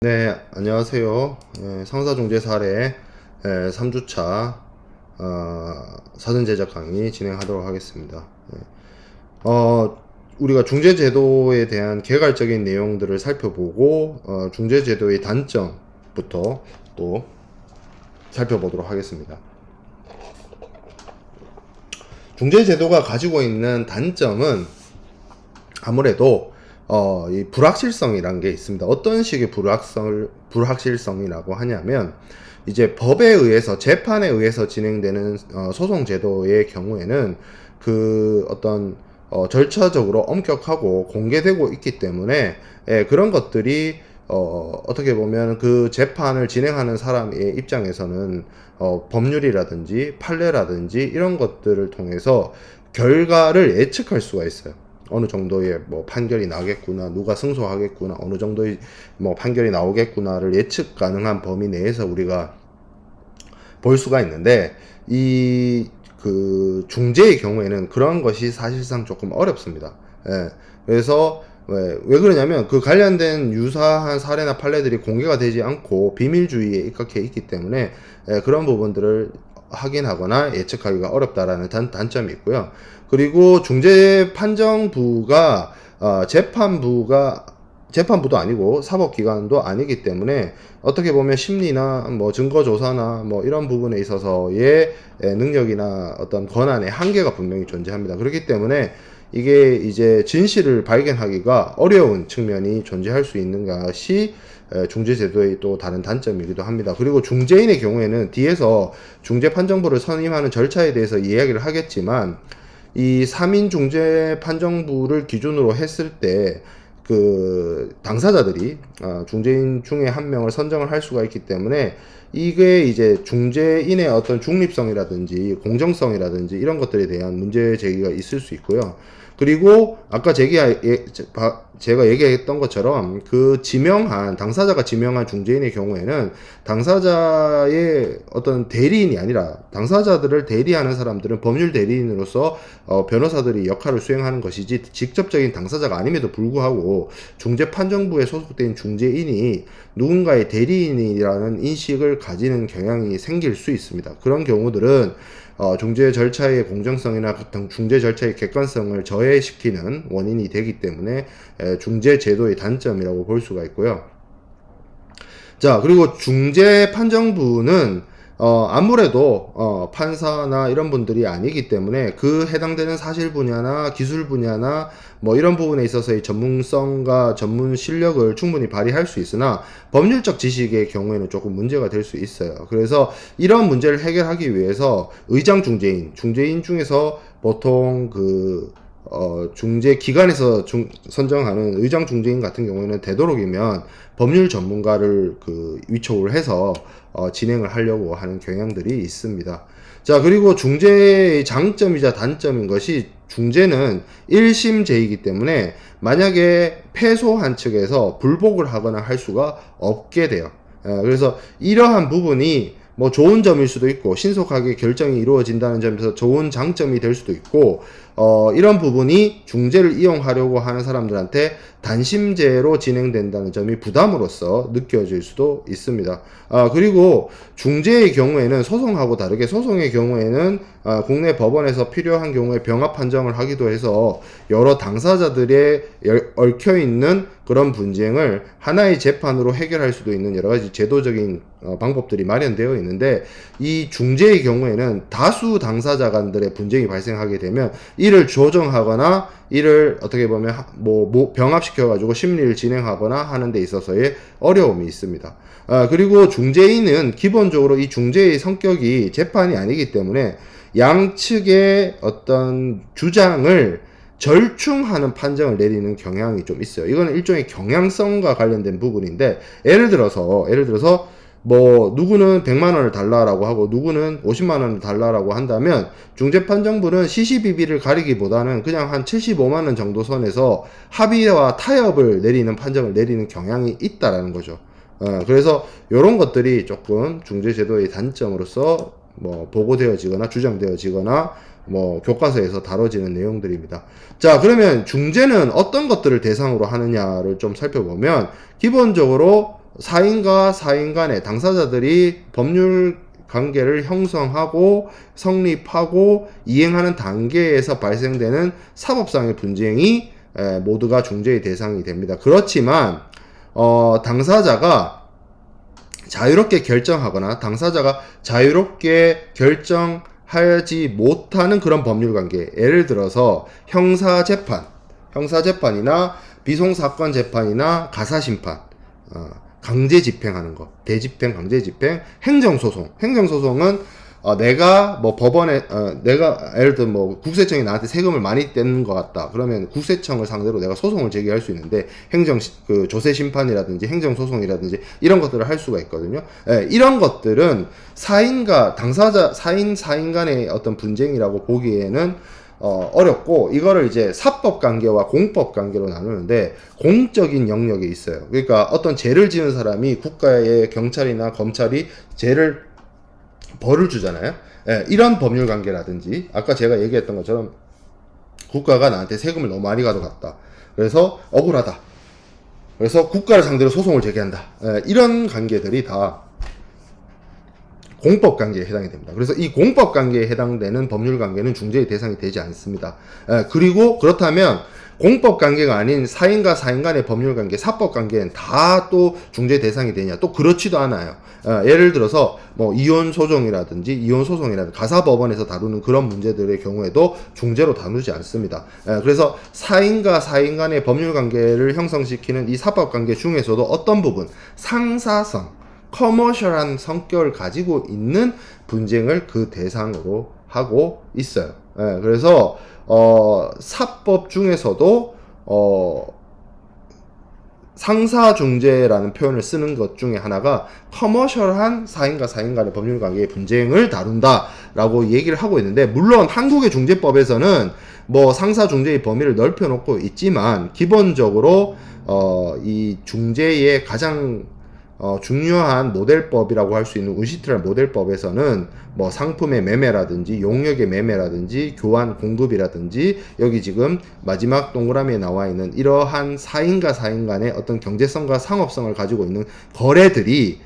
네, 안녕하세요. 상사중재 사례 3주차 사전 제작 강의 진행하도록 하겠습니다. 우리가 중재제도에 대한 개괄적인 내용들을 살펴보고 중재제도의 단점부터 또 살펴보도록 하겠습니다. 중재제도가 가지고 있는 단점은 아무래도 이 불확실성이라는 게 있습니다. 어떤 식의 불확실성이라고 하냐면, 이제 법에 의해서, 재판에 의해서 진행되는 소송 제도의 경우에는 그 어떤 절차적으로 엄격하고 공개되고 있기 때문에, 그런 것들이 어떻게 보면 그 재판을 진행하는 사람의 입장에서는 법률이라든지 판례라든지 이런 것들을 통해서 결과를 예측할 수가 있어요. 어느 정도의 뭐 판결이 나겠구나, 누가 승소하겠구나, 어느 정도의 뭐 판결이 나오겠구나를 예측 가능한 범위 내에서 우리가 볼 수가 있는데, 이 그 중재의 경우에는 그런 것이 사실상 조금 어렵습니다. 그래서 왜 그러냐면, 그 관련된 유사한 사례나 판례들이 공개가 되지 않고 비밀주의에 입각해 있기 때문에 그런 부분들을 확인하거나 예측하기가 어렵다라는 단점이 있고요. 그리고 중재판정부가 재판부도 아니고 사법기관도 아니기 때문에 어떻게 보면 심리나 뭐 증거조사나 뭐 이런 부분에 있어서의 능력이나 어떤 권한의 한계가 분명히 존재합니다. 그렇기 때문에 이게 이제 진실을 발견하기가 어려운 측면이 존재할 수 있는 것이 중재제도의 또 다른 단점이기도 합니다. 그리고 중재인의 경우에는 뒤에서 중재판정부를 선임하는 절차에 대해서 이야기를 하겠지만, 이 3인 중재판정부를 기준으로 했을 때 그 당사자들이 중재인 중에 한 명을 선정을 할 수가 있기 때문에, 이게 이제 중재인의 어떤 중립성이라든지 공정성이라든지 이런 것들에 대한 문제 제기가 있을 수 있고요. 그리고 아까 제가 얘기했던 것처럼 그 당사자가 지명한 중재인의 경우에는 당사자의 어떤 대리인이 아니라, 당사자들을 대리하는 사람들은 법률 대리인으로서 변호사들이 역할을 수행하는 것이지, 직접적인 당사자가 아님에도 불구하고 중재판정부에 소속된 중재인이 누군가의 대리인이라는 인식을 가지는 경향이 생길 수 있습니다. 그런 경우들은 중재 절차의 공정성이나 중재 절차의 객관성을 저해시키는 원인이 되기 때문에 중재 제도의 단점이라고 볼 수가 있고요. 자, 그리고 중재 판정부는 아무래도 판사나 이런 분들이 아니기 때문에 그 해당되는 사실 분야나 기술 분야나 뭐 이런 부분에 있어서의 전문성과 전문 실력을 충분히 발휘할 수 있으나, 법률적 지식의 경우에는 조금 문제가 될 수 있어요. 그래서 이런 문제를 해결하기 위해서 의장 중재인 중에서 보통 중재 기관에서 선정하는 의장 중재인 같은 경우에는 되도록이면 법률 전문가를 위촉을 해서 진행을 하려고 하는 경향들이 있습니다. 자, 그리고 중재의 장점이자 단점인 것이, 중재는 1심제이기 때문에 만약에 패소한 측에서 불복을 하거나 할 수가 없게 돼요. 그래서 이러한 부분이 뭐 좋은 점일 수도 있고, 신속하게 결정이 이루어진다는 점에서 좋은 장점이 될 수도 있고, 이런 부분이 중재를 이용하려고 하는 사람들한테 단심제로 진행된다는 점이 부담으로서 느껴질 수도 있습니다. 그리고 중재의 경우에는 소송하고 다르게, 소송의 경우에는 국내 법원에서 필요한 경우에 병합 판정을 하기도 해서 여러 당사자들의 얽혀있는 그런 분쟁을 하나의 재판으로 해결할 수도 있는 여러 가지 제도적인 방법들이 마련되어 있는데, 이 중재의 경우에는 다수 당사자 간들의 분쟁이 발생하게 되면 이를 조정하거나 이를 어떻게 보면 병합시켜가지고 심리를 진행하거나 하는 데 있어서의 어려움이 있습니다. 그리고 중재인은 기본적으로 이 중재의 성격이 재판이 아니기 때문에 양측의 어떤 주장을 절충하는 판정을 내리는 경향이 좀 있어요. 이거는 일종의 경향성과 관련된 부분인데, 예를 들어서 뭐 누구는 100만 원을 달라라고 하고 누구는 50만 원을 달라라고 한다면, 중재판정부는 시시비비를 가리기보다는 그냥 한 75만 원 정도 선에서 합의와 타협을 내리는 판정을 내리는 경향이 있다라는 거죠. 그래서 이런 것들이 조금 중재제도의 단점으로서 뭐 보고되어지거나 주장되어지거나 뭐 교과서에서 다뤄지는 내용들입니다. 자, 그러면 중재는 어떤 것들을 대상으로 하느냐를 좀 살펴보면, 기본적으로 사인과 사인 간의 당사자들이 법률 관계를 형성하고 성립하고 이행하는 단계에서 발생되는 사법상의 분쟁이 모두가 중재의 대상이 됩니다. 그렇지만 당사자가 자유롭게 결정하거나 당사자가 자유롭게 결정하지 못하는 그런 법률관계, 예를 들어서 형사재판이나 비송사건 재판이나 가사심판, 강제 집행하는 거, 대집행, 강제 집행, 행정소송은 내가 뭐 법원에 내가 예를 들어 뭐 국세청이 나한테 세금을 많이 떼는 것 같다. 그러면 국세청을 상대로 내가 소송을 제기할 수 있는데 그 조세 심판이라든지 행정 소송이라든지 이런 것들을 할 수가 있거든요. 이런 것들은 사인 간의 어떤 분쟁이라고 보기에는 어렵고, 이거를 이제 사법 관계와 공법 관계로 나누는데 공적인 영역에 있어요. 그러니까 어떤 죄를 지은 사람이 국가의 경찰이나 검찰이 벌을 주잖아요. 이런 법률 관계라든지, 아까 제가 얘기했던 것처럼 국가가 나한테 세금을 너무 많이 가져갔다. 그래서 억울하다. 그래서 국가를 상대로 소송을 제기한다. 이런 관계들이 다 공법 관계에 해당이 됩니다. 그래서 이 공법 관계에 해당되는 법률 관계는 중재의 대상이 되지 않습니다. 그리고 그렇다면 공법 관계가 아닌 사인과 사인 간의 법률 관계, 사법 관계는 다 또 중재 대상이 되냐? 또 그렇지도 않아요. 예를 들어서 뭐 이혼 소송이라든지 가사법원에서 다루는 그런 문제들의 경우에도 중재로 다루지 않습니다. 그래서 사인과 사인 간의 법률 관계를 형성시키는 이 사법 관계 중에서도 어떤 부분, 상사성, 커머셜한 성격을 가지고 있는 분쟁을 그 대상으로 하고 있어요. 그래서 사법 중에서도 상사중재라는 표현을 쓰는 것 중에 하나가 커머셜한 사인과 사인 간의 법률 관계의 분쟁을 다룬다라고 얘기를 하고 있는데, 물론 한국의 중재법에서는 뭐 상사중재의 범위를 넓혀놓고 있지만 기본적으로 이 중재의 가장 중요한 모델법이라고 할 수 있는 운시트랄 모델법에서는 뭐 상품의 매매라든지 용역의 매매라든지 교환 공급이라든지, 여기 지금 마지막 동그라미에 나와 있는 이러한 사인과 사인 간의 어떤 경제성과 상업성을 가지고 있는 거래들이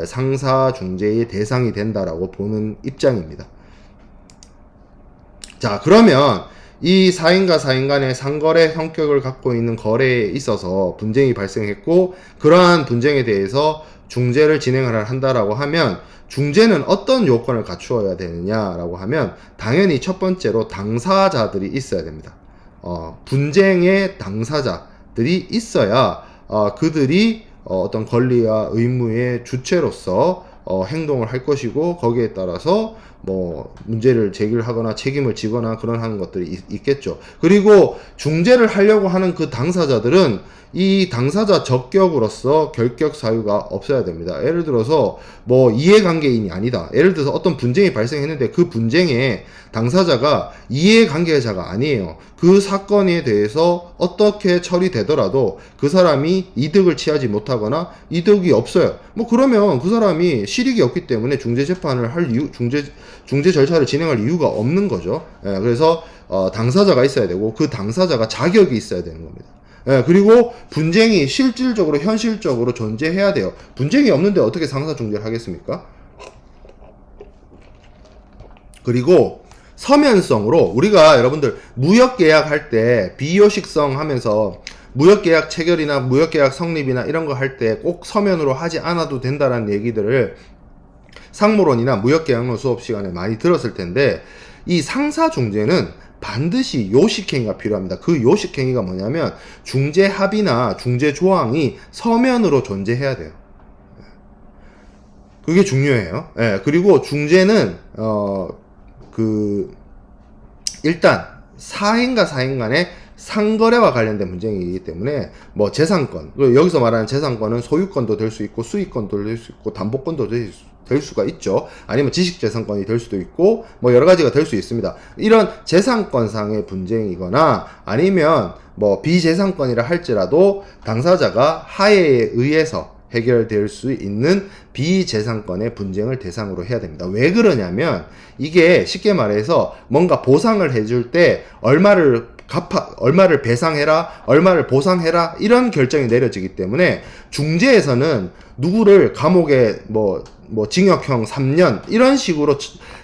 상사 중재의 대상이 된다라고 보는 입장입니다. 자, 그러면 이 사인과 사인 간의 상거래 성격을 갖고 있는 거래에 있어서 분쟁이 발생했고, 그러한 분쟁에 대해서 중재를 진행을 한다라고 하면 중재는 어떤 요건을 갖추어야 되느냐라고 하면 당연히 첫 번째로 당사자들이 있어야 됩니다. 분쟁의 당사자들이 있어야 그들이 어떤 권리와 의무의 주체로서 행동을 할 것이고, 거기에 따라서 뭐 문제를 제기를 하거나 책임을 지거나 그런 하는 것들이 있겠죠. 그리고 중재를 하려고 하는 그 당사자들은 이 당사자 적격으로서 결격 사유가 없어야 됩니다. 예를 들어서 뭐 이해관계인이 아니다. 예를 들어서 어떤 분쟁이 발생했는데 그 분쟁의 당사자가 이해관계자가 아니에요. 그 사건에 대해서 어떻게 처리되더라도 그 사람이 이득을 취하지 못하거나 이득이 없어요. 뭐 그러면 그 사람이 실익이 없기 때문에 중재 재판을 할 이유, 중재 절차를 진행할 이유가 없는 거죠. 그래서 당사자가 있어야 되고 그 당사자가 자격이 있어야 되는 겁니다. 그리고 분쟁이 실질적으로 현실적으로 존재해야 돼요. 분쟁이 없는데 어떻게 상사중재를 하겠습니까? 그리고 서면성으로 우리가 여러분들 무역계약 할 때 비효식성 하면서 무역계약 체결이나 무역계약 성립이나 이런 거 할 때 꼭 서면으로 하지 않아도 된다라는 얘기들을 상무론이나 무역계약론 수업 시간에 많이 들었을 텐데, 이 상사중재는 반드시 요식행위가 필요합니다. 그 요식행위가 뭐냐면 중재 합의나 중재 조항이 서면으로 존재해야 돼요. 그게 중요해요. 그리고 중재는 일단 사인과 사인 간의 상거래와 관련된 문제이기 때문에 뭐 재산권, 그리고 여기서 말하는 재산권은 소유권도 될 수 있고 수익권도 될 수 있고 담보권도 될 수가 있죠. 아니면 지식재산권이 될 수도 있고 뭐 여러 가지가 될 수 있습니다. 이런 재산권상의 분쟁이거나 아니면 뭐 비재산권이라 할지라도 당사자가 하해에 의해서 해결될 수 있는 비재산권의 분쟁을 대상으로 해야 됩니다. 왜 그러냐면 이게 쉽게 말해서 뭔가 보상을 해줄 때 얼마를 얼마를 배상해라, 얼마를 보상해라, 이런 결정이 내려지기 때문에 중재에서는 누구를 감옥에 뭐 징역형 3년 이런 식으로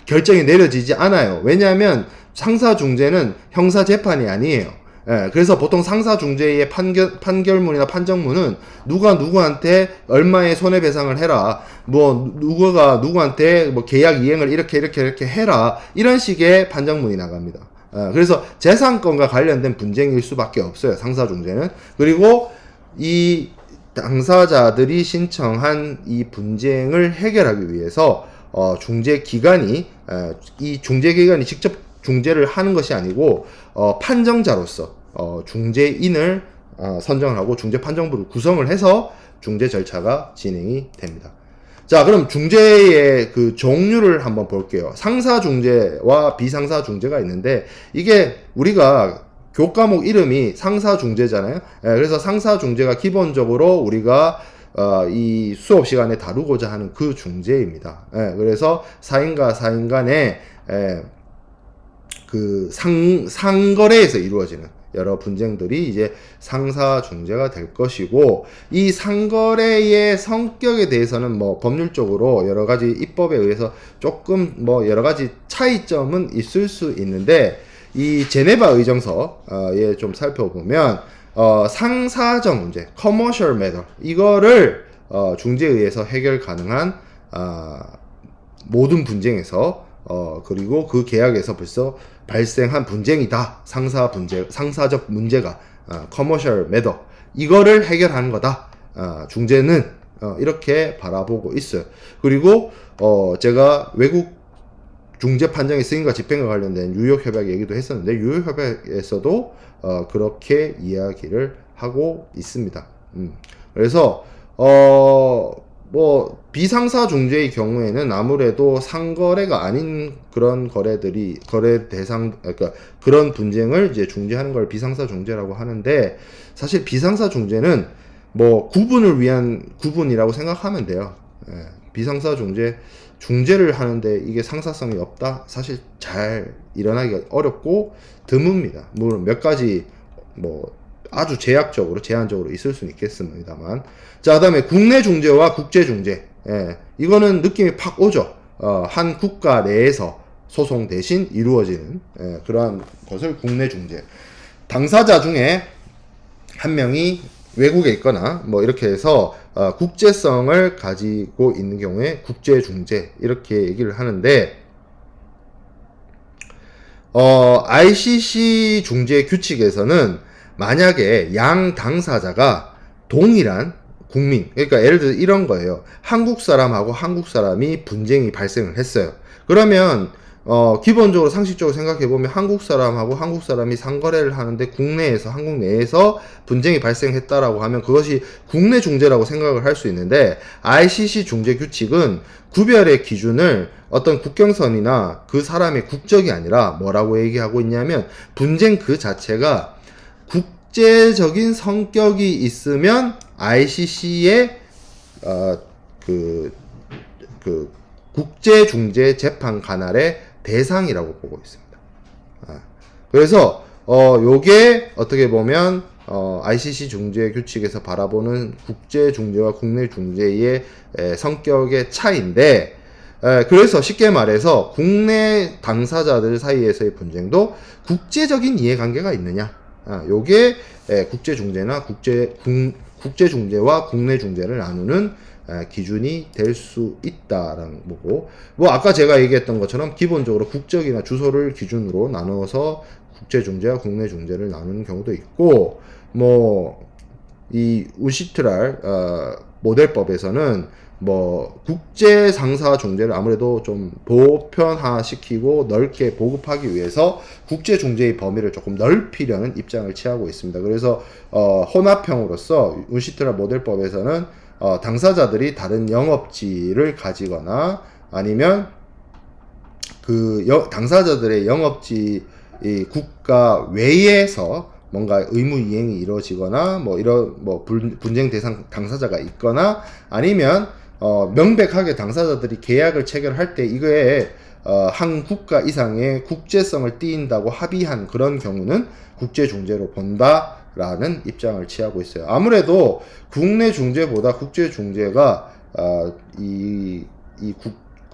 결정이 내려지지 않아요. 왜냐하면 상사중재는 형사재판이 아니에요. 예, 그래서 보통 상사중재의 판결문이나 판정문은 누가 누구한테 얼마의 손해배상을 해라, 뭐 누구가 누구한테 뭐 계약 이행을 이렇게 해라, 이런 식의 판정문이 나갑니다. 그래서 재산권과 관련된 분쟁일 수밖에 없어요, 상사중재는. 그리고 이 당사자들이 신청한 이 분쟁을 해결하기 위해서 중재기관이 이 중재기관이 직접 중재를 하는 것이 아니고 판정자로서 중재인을 선정을 하고 중재판정부를 구성을 해서 중재 절차가 진행이 됩니다. 자, 그럼 중재의 그 종류를 한번 볼게요. 상사 중재와 비상사 중재가 있는데, 이게 우리가 교과목 이름이 상사 중재잖아요. 그래서 상사 중재가 기본적으로 우리가 이 수업 시간에 다루고자 하는 그 중재입니다. 그래서 사인과 사인 간의 그 상거래에서 이루어지는 여러 분쟁들이 이제 상사 중재가 될 것이고, 이 상거래의 성격에 대해서는 뭐 법률적으로 여러 가지 입법에 의해서 조금 뭐 여러 가지 차이점은 있을 수 있는데, 이 제네바 의정서에 좀 살펴보면 상사적 문제, commercial matter, 이거를 중재에 의해서 해결 가능한 모든 분쟁에서 그리고 그 계약에서 벌써 발생한 분쟁이다. 상사적 문제가 commercial matter, 이거를 해결하는 거다. 중재는 이렇게 바라보고 있어요. 그리고 제가 외국 중재 판정의 승인과 집행과 관련된 뉴욕협약 얘기도 했었는데, 뉴욕협약에서도 그렇게 이야기를 하고 있습니다. 그래서 뭐 비상사 중재의 경우에는 아무래도 상거래가 아닌 그런 거래 대상, 그러니까 그런 분쟁을 이제 중재하는 걸 비상사 중재라고 하는데, 사실 비상사 중재는 뭐 구분을 위한 구분이라고 생각하면 돼요. 비상사 중재를 하는데 이게 상사성이 없다? 사실 잘 일어나기가 어렵고 드뭅니다. 물론 몇 가지 뭐 아주 제한적으로 있을 수는 있겠습니다만. 자, 그 다음에 국내 중재와 국제 중재. 이거는 느낌이 팍 오죠. 한 국가 내에서 소송 대신 이루어지는 그러한 것을 국내 중재. 당사자 중에 한 명이 외국에 있거나 뭐 이렇게 해서 국제성을 가지고 있는 경우에 국제 중재, 이렇게 얘기를 하는데, ICC 중재 규칙에서는 만약에 양 당사자가 동일한 국민, 그러니까 예를 들어 이런 거예요. 한국 사람하고 한국 사람이 분쟁이 발생을 했어요. 그러면 기본적으로 상식적으로 생각해보면 한국 사람하고 한국 사람이 상거래를 하는데 한국 내에서 분쟁이 발생했다라고 하면 그것이 국내 중재라고 생각을 할 수 있는데, ICC 중재 규칙은 구별의 기준을 어떤 국경선이나 그 사람의 국적이 아니라 뭐라고 얘기하고 있냐면, 분쟁 그 자체가 국제적인 성격이 있으면 ICC의 그 국제중재재판 관할의 대상이라고 보고 있습니다. 그래서 요게 어떻게 보면 ICC 중재 규칙에서 바라보는 국제 중재와 국내 중재의 성격의 차이인데, 그래서 쉽게 말해서 국내 당사자들 사이에서의 분쟁도 국제적인 이해관계가 있느냐, 요게 국제 중재나 국제 중재와 국내 중재를 나누는 기준이 될 수 있다라는 거고, 뭐 아까 제가 얘기했던 것처럼 기본적으로 국적이나 주소를 기준으로 나눠서 국제 중재와 국내 중재를 나누는 경우도 있고, 뭐 이 우시트랄 모델법에서는 뭐 국제 상사 중재를 아무래도 좀 보편화시키고 넓게 보급하기 위해서 국제 중재의 범위를 조금 넓히려는 입장을 취하고 있습니다. 그래서 혼합형으로서 우시트랄 모델법에서는 당사자들이 다른 영업지를 가지거나 아니면 그 당사자들의 영업지 이 국가 외에서 뭔가 의무 이행이 이루어지거나 뭐 이런 뭐 분쟁 대상 당사자가 있거나, 아니면 명백하게 당사자들이 계약을 체결할 때 이거에 한 국가 이상의 국제성을 띈다고 합의한 그런 경우는 국제중재로 본다라는 입장을 취하고 있어요. 아무래도 국내 중재보다 국제중재가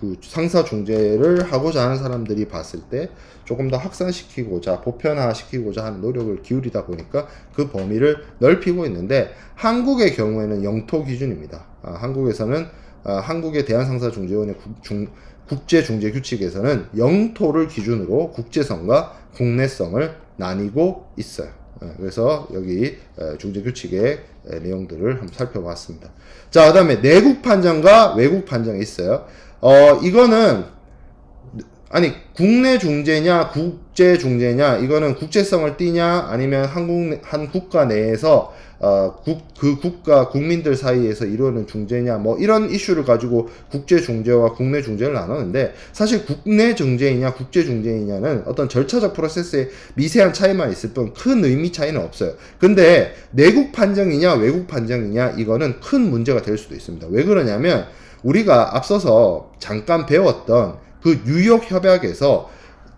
그 상사 중재를 하고자 하는 사람들이 봤을 때 조금 더 확산시키고자 보편화시키고자 하는 노력을 기울이다 보니까 그 범위를 넓히고 있는데, 한국의 경우에는 영토 기준입니다. 한국에서는 한국의 대한상사중재원의 국제중재 규칙에서는 영토를 기준으로 국제성과 국내성을 나뉘고 있어요. 그래서 여기 중재 규칙의 내용들을 한번 살펴봤습니다. 자, 그다음에 내국 판정과 외국 판정이 있어요. 이거는 국내 중재냐 국제 중재냐, 이거는 국제성을 띠냐 아니면 한 국가 내에서 그 국가 국민들 사이에서 이루어지는 중재냐, 뭐 이런 이슈를 가지고 국제 중재와 국내 중재를 나누는데, 사실 국내 중재이냐 국제 중재이냐는 어떤 절차적 프로세스에 미세한 차이만 있을 뿐 큰 의미 차이는 없어요. 근데 내국 판정이냐 외국 판정이냐, 이거는 큰 문제가 될 수도 있습니다. 왜 그러냐면, 우리가 앞서서 잠깐 배웠던 그 뉴욕 협약에서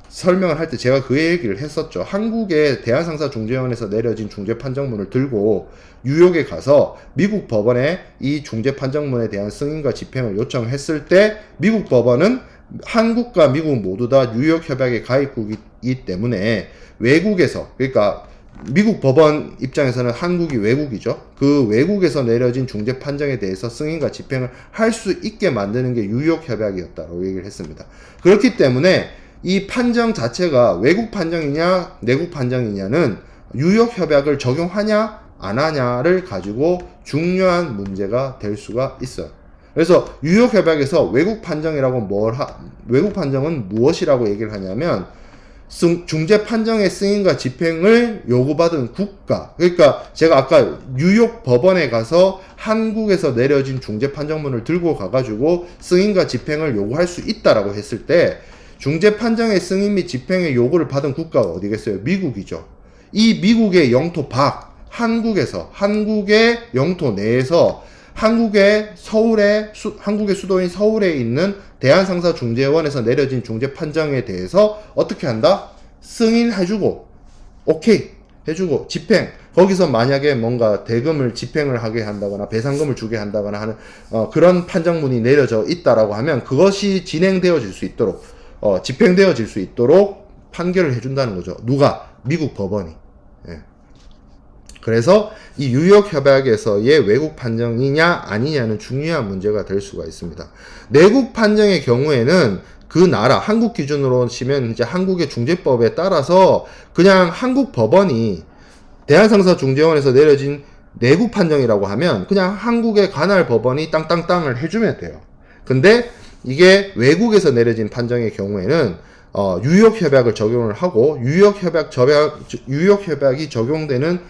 설명을 할 때 제가 그 얘기를 했었죠. 한국의 대한상사중재원에서 내려진 중재 판정문을 들고 뉴욕에 가서 미국 법원에 이 중재 판정문에 대한 승인과 집행을 요청했을 때, 미국 법원은 한국과 미국 모두 다 뉴욕 협약의 가입국이기 때문에 외국에서, 그러니까 미국 법원 입장에서는 한국이 외국이죠. 그 외국에서 내려진 중재 판정에 대해서 승인과 집행을 할 수 있게 만드는 게 뉴욕 협약이었다고 얘기를 했습니다. 그렇기 때문에 이 판정 자체가 외국 판정이냐 내국 판정이냐는 뉴욕 협약을 적용하냐 안 하냐를 가지고 중요한 문제가 될 수가 있어요. 그래서 뉴욕 협약에서 외국 판정이라고 외국 판정은 무엇이라고 얘기를 하냐면, 중재 판정의 승인과 집행을 요구받은 국가, 그러니까 제가 아까 뉴욕 법원에 가서 한국에서 내려진 중재 판정문을 들고 가가지고 승인과 집행을 요구할 수 있다라고 했을 때, 중재 판정의 승인 및 집행의 요구를 받은 국가가 어디겠어요? 미국이죠. 이 미국의 영토 밖, 한국의 영토 내에서 한국의 수도인 서울에 있는 대한상사중재원에서 내려진 중재 판정에 대해서 어떻게 한다? 승인해주고, 오케이 해주고, 집행, 거기서 만약에 뭔가 대금을 집행을 하게 한다거나 배상금을 주게 한다거나 하는 그런 판정문이 내려져 있다라고 하면, 그것이 진행되어질 수 있도록 집행되어질 수 있도록 판결을 해준다는 거죠. 누가? 미국 법원이. 예. 그래서 이 뉴욕 협약에서의 외국 판정이냐 아니냐는 중요한 문제가 될 수가 있습니다. 내국 판정의 경우에는 그 나라, 한국 기준으로 치면 이제 한국의 중재법에 따라서 그냥 한국 법원이 대한상사중재원에서 내려진 내국 판정이라고 하면 그냥 한국의 관할 법원이 땅땅땅을 해주면 돼요. 근데 이게 외국에서 내려진 판정의 경우에는 뉴욕 협약을 적용을 하고, 뉴욕 협약이 적용되는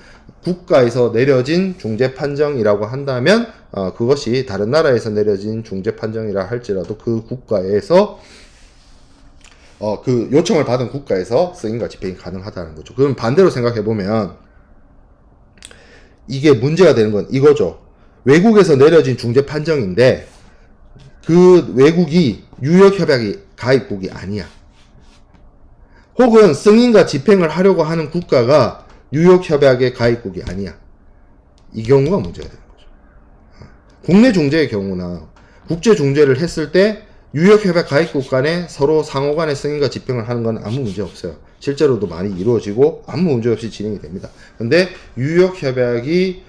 국가에서 내려진 중재 판정이라고 한다면 그것이 다른 나라에서 내려진 중재 판정이라 할지라도 그 국가에서 그 요청을 받은 국가에서 승인과 집행이 가능하다는 거죠. 그럼 반대로 생각해 보면 이게 문제가 되는 건 이거죠. 외국에서 내려진 중재 판정인데 그 외국이 뉴욕 협약의 가입국이 아니야. 혹은 승인과 집행을 하려고 하는 국가가 뉴욕 협약의 가입국이 아니야. 이 경우가 문제가 되는 거죠. 국내 중재의 경우나 국제 중재를 했을 때 뉴욕 협약 가입국 간에 서로 상호 간의 승인과 집행을 하는 건 아무 문제 없어요. 실제로도 많이 이루어지고 아무 문제 없이 진행이 됩니다. 근데 뉴욕 협약이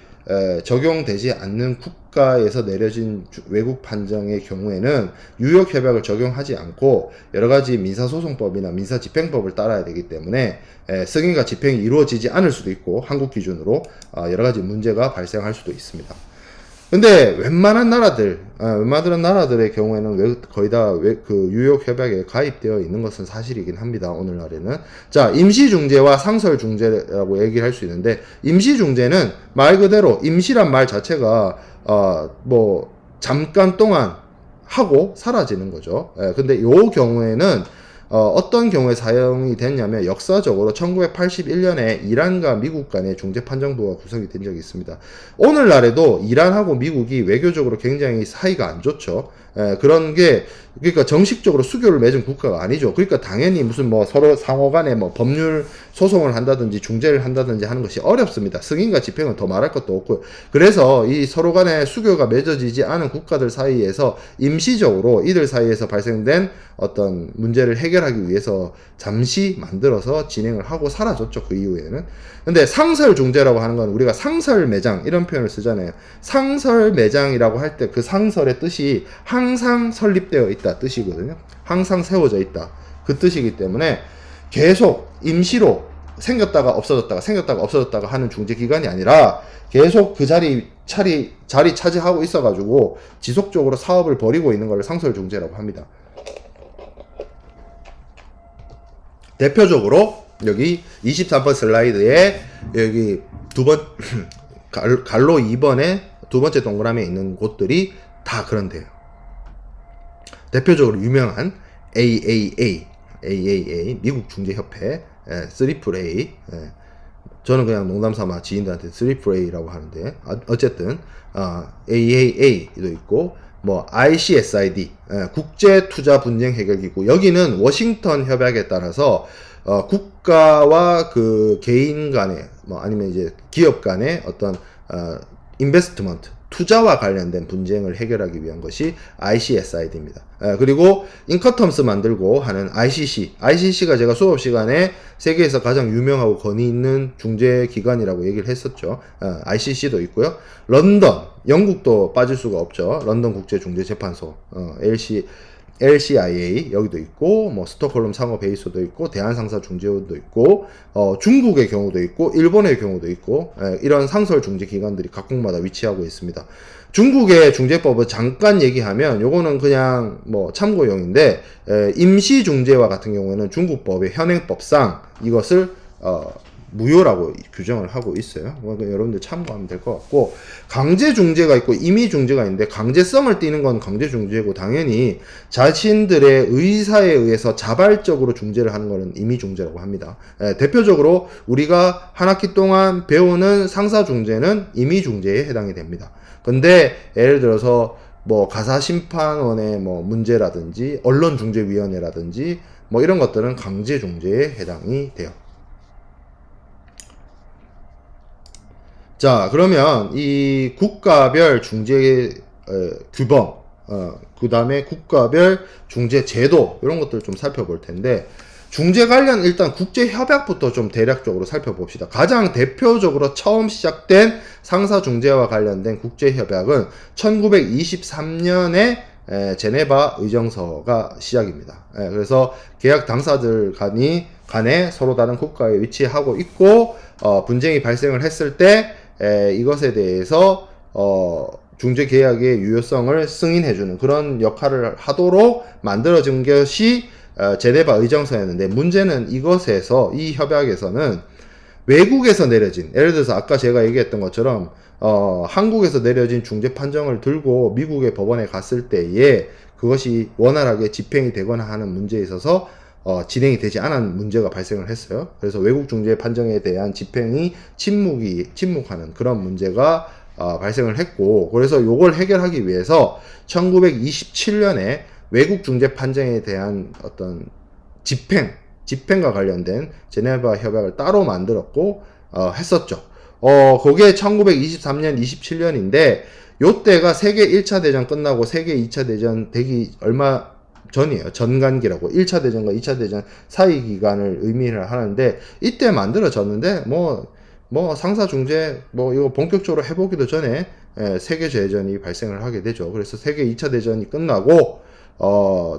적용되지 않는 국가에서 내려진 외국 판정의 경우에는 뉴욕 협약을 적용하지 않고 여러 가지 민사소송법이나 민사집행법을 따라야 되기 때문에 승인과 집행이 이루어지지 않을 수도 있고, 한국 기준으로 여러 가지 문제가 발생할 수도 있습니다. 근데 웬만한 나라들의 경우에는 거의 다 그 뉴욕 협약에 가입되어 있는 것은 사실이긴 합니다. 오늘날에는. 자, 임시중재와 상설중재라고 얘기를 할 수 있는데, 임시중재는 말 그대로 임시란 말 자체가 잠깐 동안 하고 사라지는 거죠. 근데 요 경우에는 어떤 경우에 사용이 됐냐면 역사적으로 1981년에 이란과 미국 간의 중재판정부가 구성이 된 적이 있습니다. 오늘날에도 이란하고 미국이 외교적으로 굉장히 사이가 안 좋죠. 그런 게 그러니까 정식적으로 수교를 맺은 국가가 아니죠. 그러니까 당연히 무슨 뭐 서로 상호간에 뭐 법률 소송을 한다든지 중재를 한다든지 하는 것이 어렵습니다. 승인과 집행은 더 말할 것도 없고요. 그래서 이 서로 간에 수교가 맺어지지 않은 국가들 사이에서 임시적으로 이들 사이에서 발생된 어떤 문제를 해결하기 위해서 잠시 만들어서 진행을 하고 사라졌죠. 그 이후에는. 근데 상설 중재라고 하는 건 우리가 상설 매장 이런 표현을 쓰잖아요. 상설 매장이라고 할 때 그 상설의 뜻이 항상 설립되어 있다 뜻이거든요. 항상 세워져 있다 그 뜻이기 때문에 계속 임시로 생겼다가 없어졌다가 하는 중재기관이 아니라 계속 그 자리 차지하고 있어가지고 지속적으로 사업을 벌이고 있는 걸 상설중재라고 합니다. 대표적으로 여기 23번 슬라이드에 여기 갈로 2번에 두 번째 동그라미에 있는 곳들이 다 그런데요. 대표적으로 유명한 AAA 미국 중재협회 3AA 저는 그냥 농담삼아 지인들한테 3AA라고 하는데 어쨌든 AAA도 있고 뭐 ICSID 국제투자분쟁해결기구 여기는 워싱턴 협약에 따라서 국가와 그 개인 간의 뭐 아니면 이제 기업 간의 어떤 인베스트먼트 투자와 관련된 분쟁을 해결하기 위한 것이 ICSID입니다. 그리고 인커텀스 만들고 하는 ICC가 제가 수업 시간에 세계에서 가장 유명하고 권위 있는 중재기관이라고 얘기를 했었죠. ICC도 있고요. 런던, 영국도 빠질 수가 없죠. 런던 국제중재재판소, LCIA 여기도 있고 뭐 스톡홀름 상호베이소도 있고 대한상사중재원도 있고 중국의 경우도 있고 일본의 경우도 있고 이런 상설 중재 기관들이 각국마다 위치하고 있습니다. 중국의 중재법을 잠깐 얘기하면 요거는 그냥 뭐 참고용인데 임시 중재와 같은 경우에는 중국법의 현행법상 이것을 무효라고 규정을 하고 있어요. 그러니까 여러분들 참고하면 될 것 같고 강제 중재가 있고 임의 중재가 있는데 강제성을 띠는 건 강제 중재고 당연히 자신들의 의사에 의해서 자발적으로 중재를 하는 거는 임의 중재라고 합니다. 대표적으로 우리가 한 학기 동안 배우는 상사 중재는 임의 중재에 해당이 됩니다. 근데 예를 들어서 뭐 가사심판원의 뭐 문제라든지 언론중재위원회라든지 뭐 이런 것들은 강제 중재에 해당이 돼요. 자, 그러면 이 국가별 중재 규범, 그 다음에 국가별 중재 제도 이런 것들 좀 살펴볼 텐데 중재 관련 일단 국제협약부터 좀 대략적으로 살펴봅시다. 가장 대표적으로 처음 시작된 상사중재와 관련된 국제협약은 1923년에 제네바 의정서가 시작입니다. 그래서 계약 당사들 간에 서로 다른 국가에 위치하고 있고 분쟁이 발생을 했을 때 이것에 대해서 중재 계약의 유효성을 승인해주는 그런 역할을 하도록 만들어진 것이 제네바 의정서였는데 문제는 이것에서 이 협약에서는 외국에서 내려진 예를 들어서 아까 제가 얘기했던 것처럼 한국에서 내려진 중재 판정을 들고 미국의 법원에 갔을 때에 그것이 원활하게 집행이 되거나 하는 문제에 있어서 진행이 되지 않은 문제가 발생을 했어요. 그래서 외국 중재 판정에 대한 집행이 침묵하는 그런 문제가 발생을 했고 그래서 요걸 해결하기 위해서 1927년에 외국 중재 판정에 대한 어떤 집행과 관련된 제네바 협약을 따로 만들었고 했었죠. 그게 1923년 27년인데 요때가 세계 1차 대전 끝나고 세계 2차 대전 되기 얼마 전이에요. 전간기라고 1차 대전과 2차 대전 사이 기간을 의미를 하는데 이때 만들어졌는데 뭐 상사 중재 이거 본격적으로 해보기도 전에 세계 대전이 발생을 하게 되죠. 그래서 세계 2차 대전이 끝나고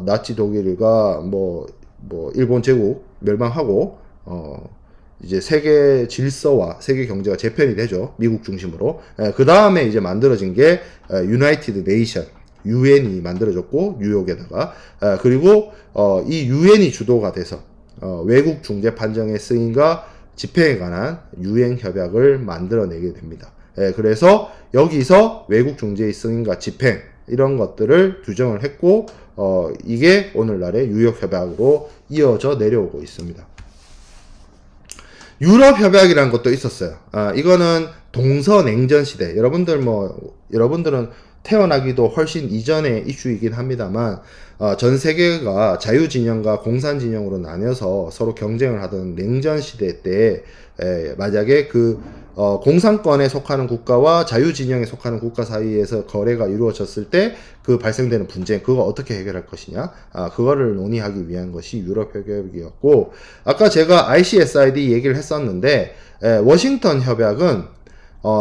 나치 독일과 일본 제국 멸망하고 이제 세계 질서와 세계 경제가 재편이 되죠. 미국 중심으로. 그 다음에 이제 만들어진 게 유나이티드 네이션 UN이 만들어졌고 뉴욕에다가 그리고 이 UN이 주도가 돼서 외국 중재 판정의 승인과 집행에 관한 UN 협약을 만들어내게 됩니다. 그래서 여기서 외국 중재의 승인과 집행 이런 것들을 규정을 했고 이게 오늘날의 유역협약으로 이어져 내려오고 있습니다. 유럽협약이라는 것도 있었어요. 이거는 동서냉전 시대. 여러분들은 태어나기도 훨씬 이전의 이슈이긴 합니다만, 전 세계가 자유진영과 공산진영으로 나뉘어서 서로 경쟁을 하던 냉전 시대 때, 만약에 공산권에 속하는 국가와 자유진영에 속하는 국가 사이에서 거래가 이루어졌을 때 그 발생되는 분쟁, 그거 어떻게 해결할 것이냐, 그거를 논의하기 위한 것이 유럽협약이었고, 아까 제가 ICSID 얘기를 했었는데, 워싱턴 협약은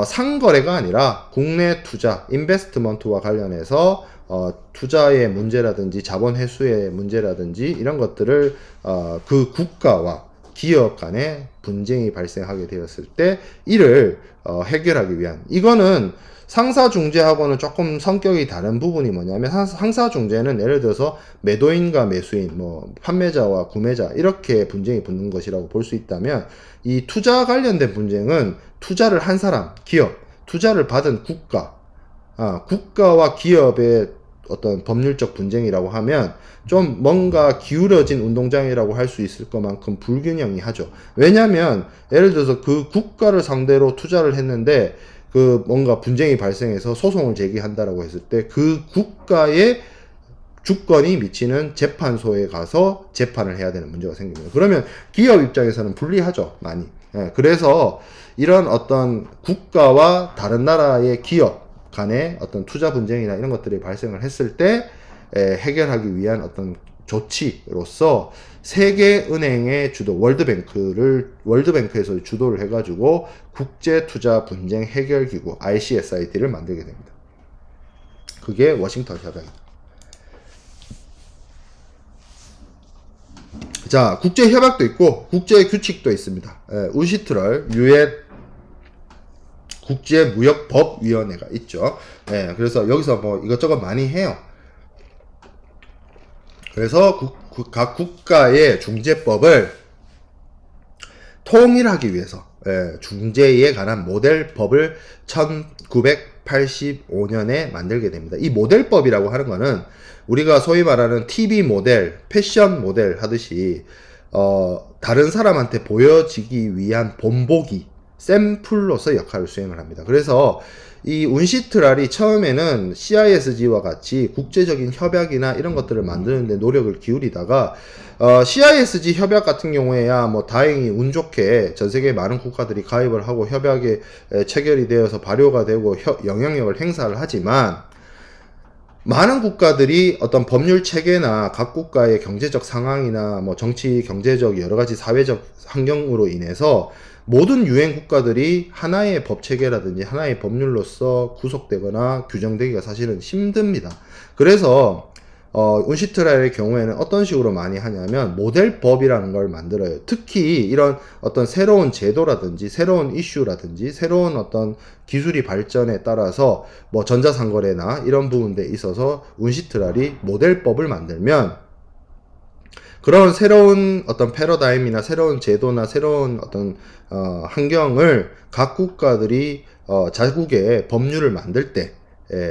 상거래가 아니라 국내 투자, 인베스트먼트와 관련해서 투자의 문제라든지 자본 회수의 문제라든지 이런 것들을 그 국가와 기업 간에 분쟁이 발생하게 되었을 때 이를 해결하기 위한, 이거는 상사중재하고는 조금 성격이 다른 부분이 뭐냐면, 상사중재는 예를 들어서 매도인과 매수인, 판매자와 구매자 이렇게 분쟁이 붙는 것이라고 볼 수 있다면, 이 투자 관련된 분쟁은 투자를 한 사람, 기업, 투자를 받은 국가와 기업의 어떤 법률적 분쟁이라고 하면 좀 뭔가 기울어진 운동장이라고 할 수 있을 것만큼 불균형이 하죠. 왜냐면 예를 들어서 그 국가를 상대로 투자를 했는데 뭔가 분쟁이 발생해서 소송을 제기한다라고 했을 때 그 국가의 주권이 미치는 재판소에 가서 재판을 해야 되는 문제가 생깁니다. 그러면 기업 입장에서는 불리하죠, 많이. 그래서 이런 어떤 국가와 다른 나라의 기업 간의 어떤 투자 분쟁이나 이런 것들이 발생을 했을 때 해결하기 위한 어떤 조치로서 세계은행의 주도, 월드뱅크에서 주도를 해가지고 국제투자 분쟁 해결기구 ICSID를 만들게 됩니다. 그게 워싱턴 협약입니다. 자, 국제협약도 있고 국제규칙도 있습니다. 우시트럴 유엔 국제무역법위원회가 있죠. 그래서 여기서 이것저것 많이 해요. 그래서 각 국가의 중재법을 통일하기 위해서 중재에 관한 모델법을 1985년에 만들게 됩니다. 이 모델법이라고 하는 거는 우리가 소위 말하는 TV 모델, 패션 모델 하듯이 다른 사람한테 보여지기 위한 본보기, 샘플로서 역할을 수행을 합니다. 그래서 이 운시트랄이 처음에는 CISG와 같이 국제적인 협약이나 이런 것들을 만드는 데 노력을 기울이다가 CISG 협약 같은 경우에야 다행히 운 좋게 전 세계 많은 국가들이 가입을 하고 협약에 체결이 되어서 발효가 되고 영향력을 행사를 하지만, 많은 국가들이 어떤 법률 체계나 각 국가의 경제적 상황이나 정치, 경제적 여러 가지 사회적 환경으로 인해서 모든 유엔 국가들이 하나의 법 체계라든지 하나의 법률로서 구속되거나 규정되기가 사실은 힘듭니다. 그래서 운시트랄의 경우에는 어떤 식으로 많이 하냐면 모델법이라는 걸 만들어요. 특히 이런 어떤 새로운 제도라든지 새로운 이슈라든지 새로운 어떤 기술이 발전에 따라서 전자상거래나 이런 부분에 있어서 운시트랄이 모델법을 만들면 그런 새로운 어떤 패러다임이나 새로운 제도나 새로운 어떤 환경을 각 국가들이 자국의 법률을 만들 때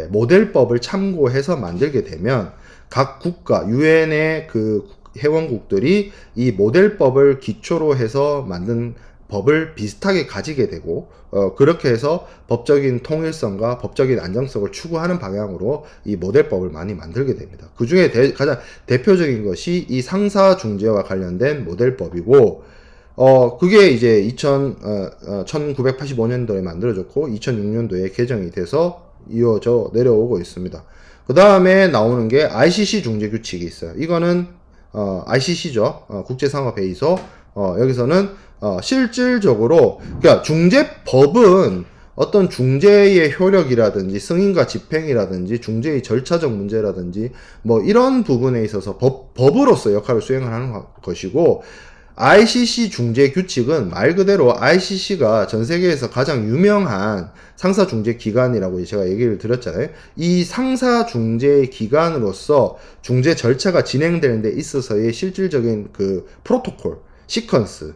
모델법을 참고해서 만들게 되면 각 국가, 유엔의 그 회원국들이 이 모델법을 기초로 해서 만든 법을 비슷하게 가지게 되고 그렇게 해서 법적인 통일성과 법적인 안정성을 추구하는 방향으로 이 모델법을 많이 만들게 됩니다. 그 중에 가장 대표적인 것이 이 상사중재와 관련된 모델법이고 그게 이제 1985년도에 만들어졌고 2006년도에 개정이 돼서 이어져 내려오고 있습니다. 그 다음에 나오는 게 ICC 중재규칙이 있어요. 이거는 ICC죠. 국제상업회의소. 여기서는 실질적으로 그러니까 중재법은 어떤 중재의 효력이라든지 승인과 집행이라든지 중재의 절차적 문제라든지 이런 부분에 있어서 법으로서 역할을 수행을 하는 것이고, ICC 중재 규칙은 말 그대로 ICC가 전 세계에서 가장 유명한 상사 중재 기관이라고 제가 얘기를 드렸잖아요. 이 상사 중재 기관으로서 중재 절차가 진행되는 데 있어서의 실질적인 그 프로토콜, 시퀀스,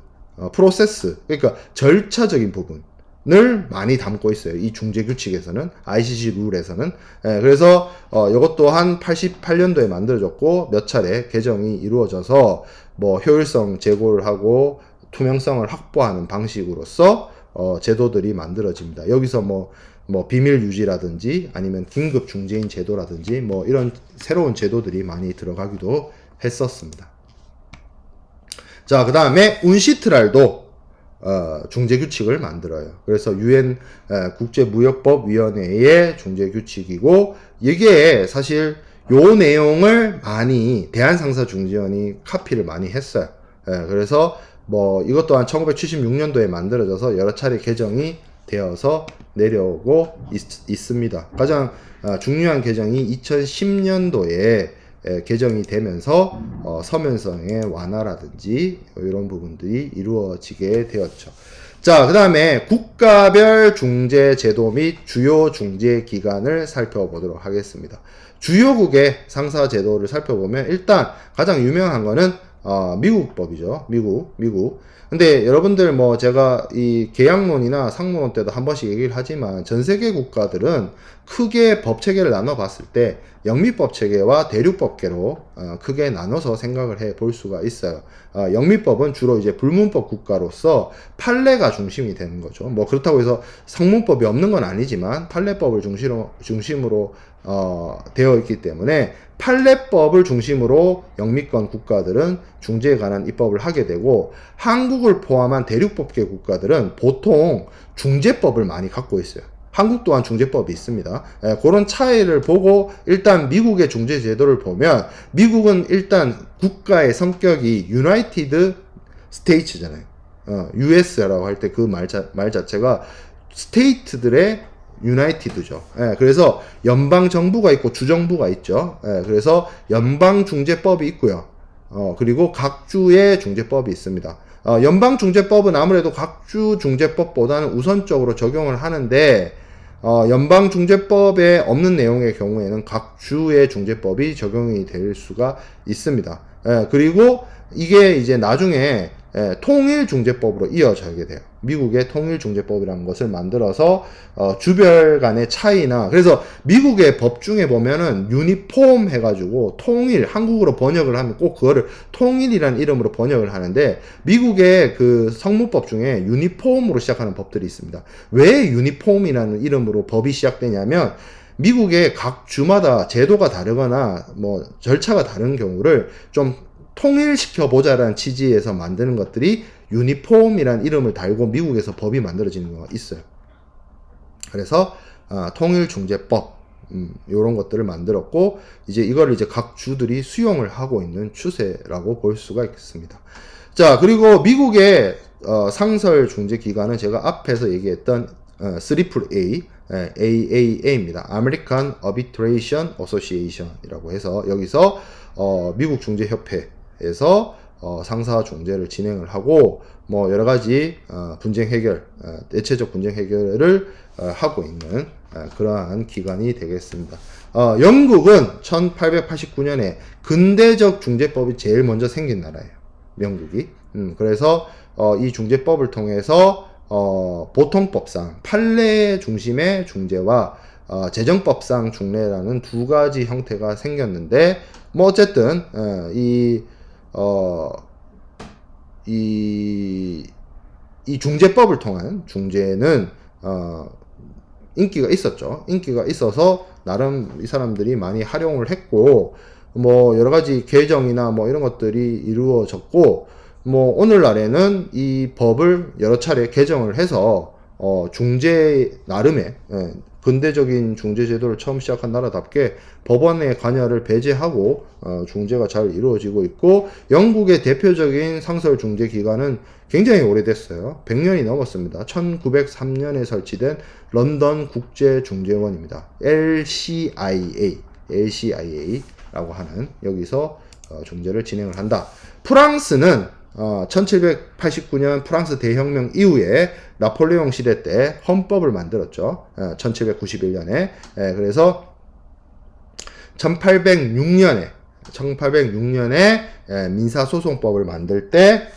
프로세스, 그러니까 절차적인 부분, 을 많이 담고 있어요. 이 중재 규칙에서는, ICC 룰에서는. 그래서 이것도 한 88년도에 만들어졌고 몇 차례 개정이 이루어져서 뭐 효율성 제고를 하고 투명성을 확보하는 방식으로서 제도들이 만들어집니다. 여기서 뭐 비밀 유지라든지 아니면 긴급 중재인 제도라든지 뭐 이런 새로운 제도들이 많이 들어가기도 했었습니다. 자, 그 다음에 운시트랄도 중재규칙을 만들어요. 그래서 UN 국제무역법위원회의 중재규칙이고, 이게 사실 요 내용을 많이 대한상사중재원이 카피를 많이 했어요. 그래서 뭐 이것 또한 1976년도에 만들어져서 여러 차례 개정이 되어서 내려오고 있습니다. 가장 중요한 개정이 2010년도에 개정이 되면서 서면성의 완화라든지 이런 부분들이 이루어지게 되었죠. 자, 그 다음에 국가별 중재 제도 및 주요 중재 기관을 살펴보도록 하겠습니다. 주요국의 상사 제도를 살펴보면 일단 가장 유명한 거는 미국법이죠. 미국. 근데 여러분들 뭐 제가 이 계약론이나 상무론 때도 한 번씩 얘기를 하지만 전 세계 국가들은 크게 법 체계를 나눠 봤을 때 영미법 체계와 대륙법계로 크게 나눠서 생각을 해 볼 수가 있어요. 영미법은 주로 이제 불문법 국가로서 판례가 중심이 되는 거죠. 뭐 그렇다고 해서 상문법이 없는 건 아니지만 판례법을 중심으로 되어 있기 때문에 판례법을 중심으로 영미권 국가들은 중재에 관한 입법을 하게 되고, 한국을 포함한 대륙법계 국가들은 보통 중재법을 많이 갖고 있어요. 한국 또한 중재법이 있습니다. 그런 차이를 보고 일단 미국의 중재 제도를 보면, 미국은 일단 국가의 성격이 유나이티드 스테이츠잖아요. US라고 할 때 그 말 자체가 스테이트들의 유나이티드죠. 그래서 연방 정부가 있고 주정부가 있죠. 그래서 연방 중재법이 있고요. 그리고 각 주의 중재법이 있습니다. 연방 중재법은 아무래도 각 주 중재법보다는 우선적으로 적용을 하는데, 연방 중재법에 없는 내용의 경우에는 각 주의 중재법이 적용이 될 수가 있습니다. 그리고 이게 이제 나중에 통일 중재법으로 이어져게 돼요. 미국의 통일 중재법이라는 것을 만들어서 주별 간의 차이나, 그래서 미국의 법 중에 보면은 유니폼 해가지고 통일, 한국어로 번역을 하면 꼭 그거를 통일이라는 이름으로 번역을 하는데, 미국의 그 성문법 중에 유니폼으로 시작하는 법들이 있습니다. 왜 유니폼이라는 이름으로 법이 시작되냐면, 미국의 각 주마다 제도가 다르거나 뭐 절차가 다른 경우를 좀 통일시켜 보자라는 취지에서 만드는 것들이 유니폼이라는 이름을 달고 미국에서 법이 만들어지는 경우가 있어요. 그래서 통일중재법 이런 것들을 만들었고, 이제 이거를 이제 각 주들이 수용을 하고 있는 추세라고 볼 수가 있습니다. 자, 그리고 미국의 상설 중재 기관은 제가 앞에서 얘기했던 AAA, AAA입니다. American Arbitration Association이라고 해서 여기서 미국 중재협회에서 상사 중재를 진행을 하고, 뭐 여러 가지 분쟁 해결, 대체적 분쟁 해결을 하고 있는 그러한 기관이 되겠습니다. 영국은 1889년에 근대적 중재법이 제일 먼저 생긴 나라예요. 영국이. 그래서 이 중재법을 통해서 보통법상 판례 중심의 중재와 재정법상 중례라는 두 가지 형태가 생겼는데, 뭐 어쨌든 이 중재법을 통한 중재는 인기가 있었죠. 인기가 있어서 나름 이 사람들이 많이 활용을 했고, 뭐 여러 가지 개정이나 뭐 이런 것들이 이루어졌고, 뭐 오늘날에는 이 법을 여러 차례 개정을 해서 중재 나름의 근대적인 중재 제도를 처음 시작한 나라답게 법원의 관여를 배제하고 중재가 잘 이루어지고 있고, 영국의 대표적인 상설 중재 기관은 굉장히 오래됐어요. 100년이 넘었습니다. 1903년에 설치된 런던 국제중재원입니다. LCIA라고 하는, 여기서 중재를 진행을 한다. 프랑스는 1789년 프랑스 대혁명 이후에 나폴레옹 시대 때 헌법을 만들었죠. 1791년에. 그래서 1806년에 민사소송법을 만들 때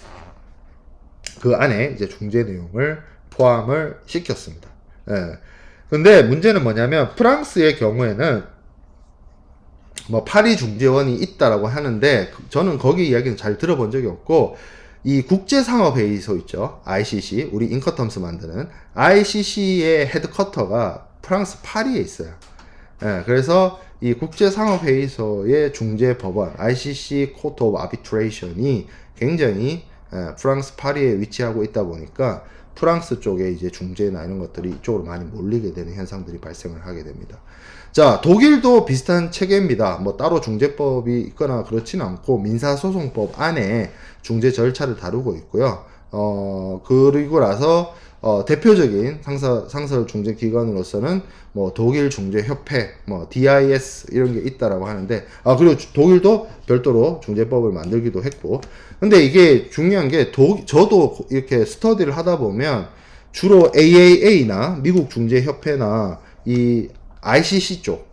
그 안에 이제 중재 내용을 포함을 시켰습니다. 예. 근데 문제는 뭐냐면 프랑스의 경우에는 뭐 파리 중재원이 있다라고 하는데 저는 거기 이야기는 잘 들어본 적이 없고 이 국제상업회의소 있죠. ICC, 우리 인커텀스 만드는 ICC의 헤드쿼터가 프랑스 파리에 있어요. 예, 그래서 이 국제상업회의소의 중재법원 ICC 코트 오브 아비트레이션이 굉장히 프랑스 파리에 위치하고 있다 보니까 프랑스 쪽에 이제 중재나 이런 것들이 이쪽으로 많이 몰리게 되는 현상들이 발생을 하게 됩니다. 자, 독일도 비슷한 체계입니다. 뭐 따로 중재법이 있거나 그렇지는 않고 민사소송법 안에 중재 절차를 다루고 있고요. 그리고 나서 대표적인 상설 중재 기관으로서는 뭐 독일 중재 협회, 뭐 DIS 이런 게 있다라고 하는데, 그리고 독일도 별도로 중재법을 만들기도 했고. 근데 이게 중요한 게 저도 이렇게 스터디를 하다 보면 주로 AAA나 미국 중재 협회나 이 ICC 쪽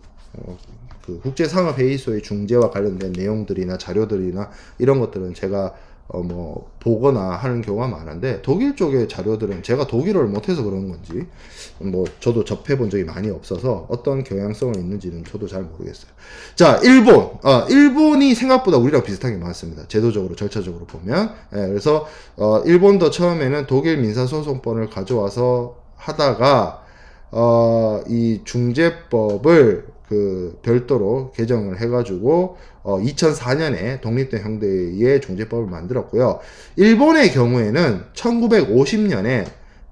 그 국제상업회의소의 중재와 관련된 내용들이나 자료들이나 이런 것들은 제가 뭐 보거나 하는 경우가 많은데, 독일 쪽의 자료들은 제가 독일어를 못해서 그런 건지 뭐 저도 접해본 적이 많이 없어서 어떤 경향성이 있는지는 저도 잘 모르겠어요. 자, 일본이 생각보다 우리랑 비슷한 게 많습니다. 제도적으로 절차적으로 보면. 그래서 일본도 처음에는 독일 민사소송법을 가져와서 하다가 이 중재법을 그 별도로 개정을 해가지고 2004년에 독립된 형태의 중재법을 만들었고요. 일본의 경우에는 1950년에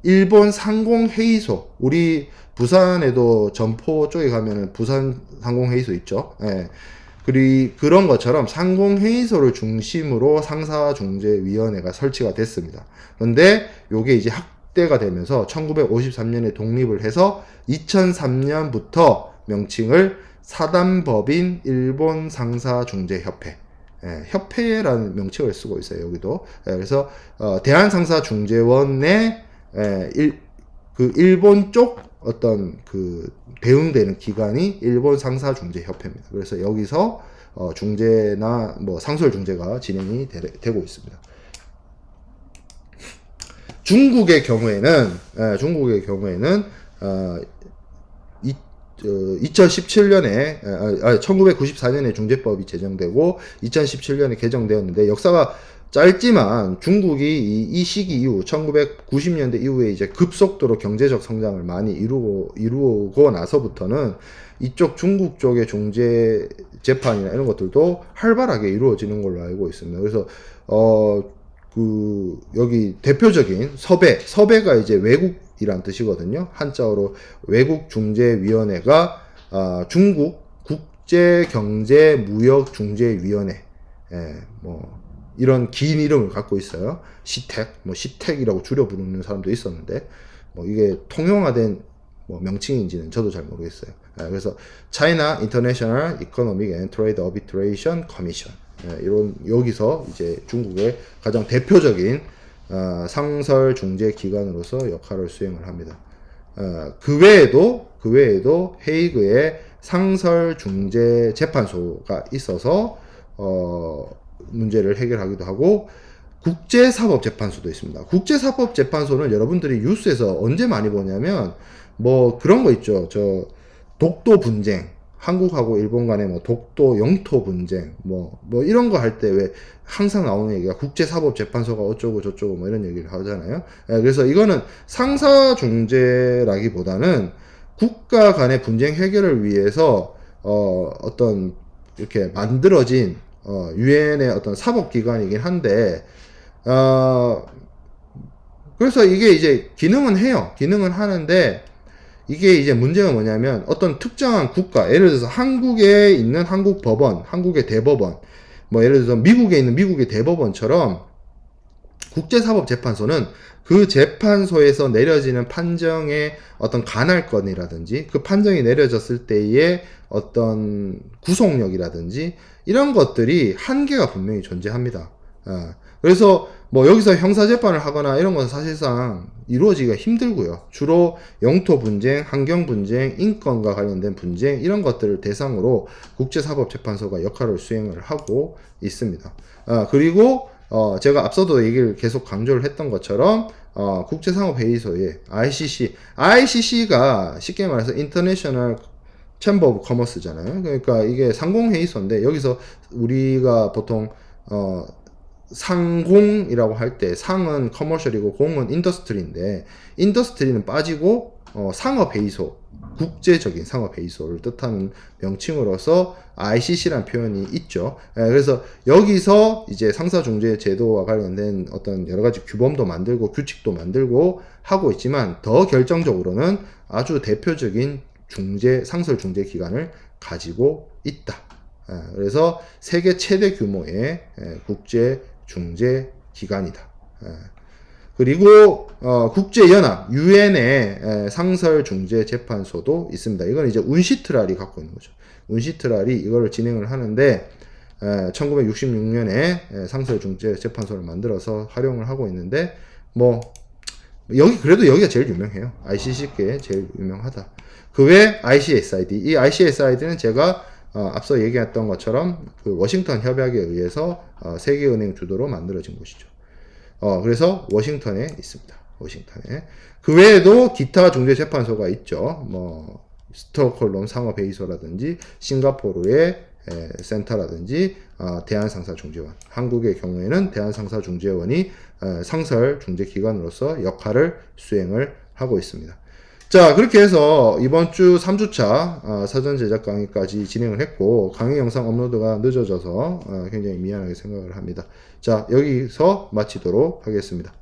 일본 상공회의소, 우리 부산에도 점포 쪽에 가면은 부산 상공회의소 있죠. 그런 것처럼 상공회의소를 중심으로 상사중재위원회가 설치가 됐습니다. 그런데 요게 이제 확대가 되면서 1953년에 독립을 해서 2003년부터 명칭을 사단법인 일본 상사중재협회, 협회라는 명칭을 쓰고 있어요. 여기도. 그래서 대한상사중재원의 그 일본 쪽 어떤 그 대응되는 기관이 일본 상사중재협회입니다. 그래서 여기서 중재나 뭐 상설중재가 진행이 되고 있습니다. 중국의 경우에는 2017년에 1994년에 중재법이 제정되고 2017년에 개정되었는데, 역사가 짧지만 중국이 이 시기 이후 1990년대 이후에 이제 급속도로 경제적 성장을 많이 이루고 나서부터는 이쪽 중국 쪽의 중재 재판이나 이런 것들도 활발하게 이루어지는 걸로 알고 있습니다. 그래서 여기 대표적인 섭외가 이제 외국이란 뜻이거든요. 한자어로 외국중재위원회가 중국 국제경제무역중재위원회, 뭐 이런 긴 이름을 갖고 있어요. 시택이라고 줄여 부르는 사람도 있었는데, 뭐 이게 통용화된 뭐 명칭인지는 저도 잘 모르겠어요. 그래서 China International Economic and Trade Arbitration Commission, 여기서 이제 중국의 가장 대표적인 상설 중재 기관으로서 역할을 수행을 합니다. 그 외에도 헤이그에 상설 중재 재판소가 있어서 문제를 해결하기도 하고, 국제사법재판소도 있습니다. 국제사법재판소는 여러분들이 뉴스에서 언제 많이 보냐면 뭐 그런 거 있죠. 독도 분쟁, 한국하고 일본 간의 뭐 독도 영토 분쟁, 뭐 이런 거 할 때 왜 항상 나오는 얘기가 국제사법재판소가 어쩌고 저쩌고 뭐 이런 얘기를 하잖아요. 그래서 이거는 상사중재라기보다는 국가 간의 분쟁 해결을 위해서 어떤 이렇게 만들어진 유엔의 어떤 사법기관이긴 한데, 그래서 이게 이제 기능은 하는데, 이게 이제 문제가 뭐냐면 어떤 특정한 국가, 예를 들어서 한국에 있는 한국 법원, 한국의 대법원, 뭐 예를 들어서 미국에 있는 미국의 대법원처럼 국제사법재판소는 그 재판소에서 내려지는 판정의 어떤 간할권이라든지 그 판정이 내려졌을 때의 어떤 구속력이라든지 이런 것들이 한계가 분명히 존재합니다. 그래서 뭐 여기서 형사재판을 하거나 이런 건 사실상 이루어지기가 힘들고요. 주로 영토 분쟁, 환경 분쟁, 인권과 관련된 분쟁 이런 것들을 대상으로 국제사법재판소가 역할을 수행을 하고 있습니다. 그리고 제가 앞서도 얘기를 계속 강조를 했던 것처럼 국제상업회의소의 ICC가 쉽게 말해서 인터내셔널 챔버 오브 커머스잖아요. 그러니까 이게 상공회의소인데 여기서 우리가 보통 상공이라고 할 때 상은 커머셜이고 공은 인더스트리인데 인더스트리는 빠지고 상업회의소, 국제적인 상업회의소를 뜻하는 명칭으로서 ICC라는 표현이 있죠. 그래서 여기서 이제 상사중재 제도와 관련된 어떤 여러 가지 규범도 만들고 규칙도 만들고 하고 있지만 더 결정적으로는 아주 대표적인 상설 중재 기관을 가지고 있다. 그래서 세계 최대 규모의 국제 중재 기관이다. 그리고 국제연합 UN의 상설 중재 재판소도 있습니다. 이건 이제 운시트랄이 갖고 있는 거죠. 운시트랄이 이거를 진행을 하는데 1966년에 상설 중재 재판소를 만들어서 활용을 하고 있는데 그래도 여기가 제일 유명해요. ICC께 제일 유명하다. 그 외 ICSID. 이 ICSID는 제가 앞서 얘기했던 것처럼 그 워싱턴 협약에 의해서 세계은행 주도로 만들어진 곳이죠. 그래서 워싱턴에 있습니다. 워싱턴에. 그 외에도 기타 중재재판소가 있죠. 스톡홀름 상업회의소라든지 싱가포르의 센터라든지 대한상사중재원. 한국의 경우에는 대한상사중재원이 상설 중재기관으로서 역할을 수행을 하고 있습니다. 자, 그렇게 해서 이번 주 3주차 사전 제작 강의까지 진행을 했고 강의 영상 업로드가 늦어져서 굉장히 미안하게 생각을 합니다. 자, 여기서 마치도록 하겠습니다.